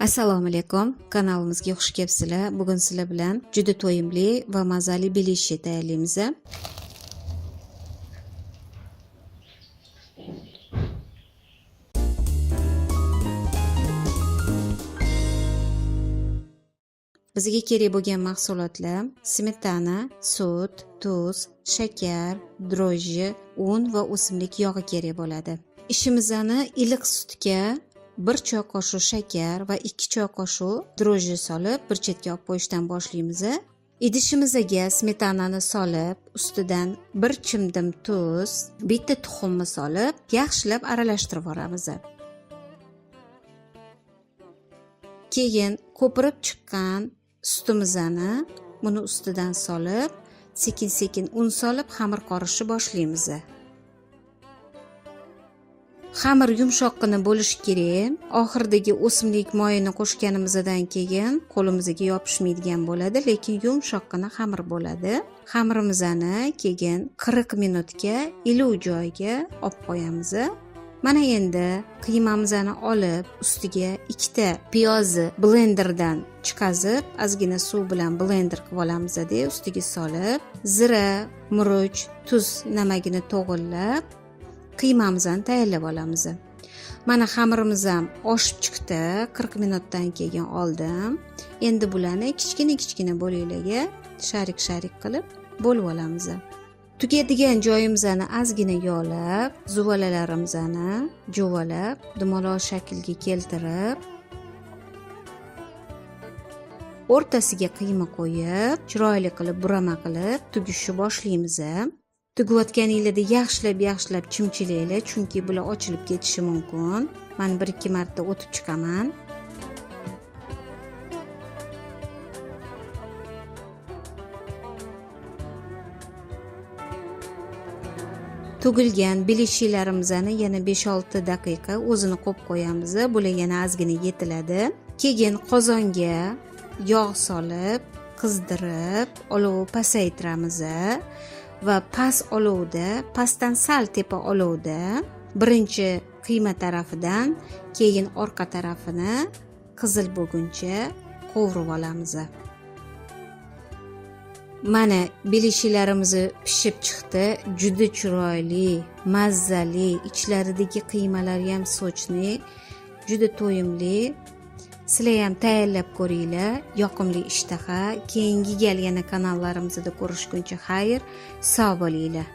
Assalomu alaykum. Kanalimizga xush kelibsizlar. Bugun sizlar bilan juda to'yimli va mazali belishi tayyorlaymiz. Bizga kerak bo'lgan mahsulotlar: smetana, sut, tuz, shakar, dro'jji, un va o'simlik yog'i kerak bo'ladi. Ishimizni iliq sutga 1 choy qoshiq shakar va 2 choy qoshiq dro'jji solib bir chetga olib qo'yishdan boshlaymiz. Idishimizga smetanani solib, ustidan 1 chimdim tuz, bitta tuxumni solib, yaxshilab aralashtirib olamiz. Keyin ko'pirib chiqqan sutimizni buni ustidan solib, sekin-sekin un solib xamir qorishni boshlaymiz. Xamir yumshoqqina bo'lishi kerak. Oxiridagi o'simlik moyini qo'shganimizdan keyin qo'limizga yopishmaydigan bo'ladi, lekin yumshoqqina xamir bo'ladi. Xamirimizni keyin 40 minutga iliq joyga olib qo'yamiz. Mana endi qiymamizni olib, ustiga 2 ta piyozni blenderdan chiqazib, ozgina suv bilan blender qilib olamiz-da, ustiga solib, zira, murch, tuz namagini to'g'irlab, qiymamizni tayyorlab olamiz. Mana xamirimiz ham oshib chiqdi. 40 minutdan keyin oldim. Endi bularni kichkina bo'laklarga sharik qilib bo'lib olamiz. Tugadigan joyimizni ozgina yog'lab, zuvalalarimizni juvalab, dumaloq shaklga keltirib, o'rtasiga qiyma qo'yib, chiroyli qilib burama qilib tugishni boshlaymiz. Tugayotganingizda yaxshilab chimchilanglar, chunki bular ochilib ketishi mumkin. Men 1-2 marta o'tib chiqaman. Tugilgan belishilarimizni yana 5-6 daqiqa o'zini qo'yib qo'yamiz. Bular yana ozgina yetiladi. Keyin qozonga yog' solib, qizdirib, olov pasaytiramiz va past olovda, pastdan sal tepa olovda birinchi qiyma tarafidan, keyin orqa tarafini qizil bo'lguncha qovurib olamiz. Mana belishilarimiz pishib chiqdi. Juda chiroyli, mazzali, ichlaridagi qiymalar ham sochli, juda to'yimli. Sizlar ham tayyorlab ko'ringlar. Yoqimli ishtaha. Keyingi gal yana kanallarimizda ko'rishguncha xayr, sog' bo'linglar.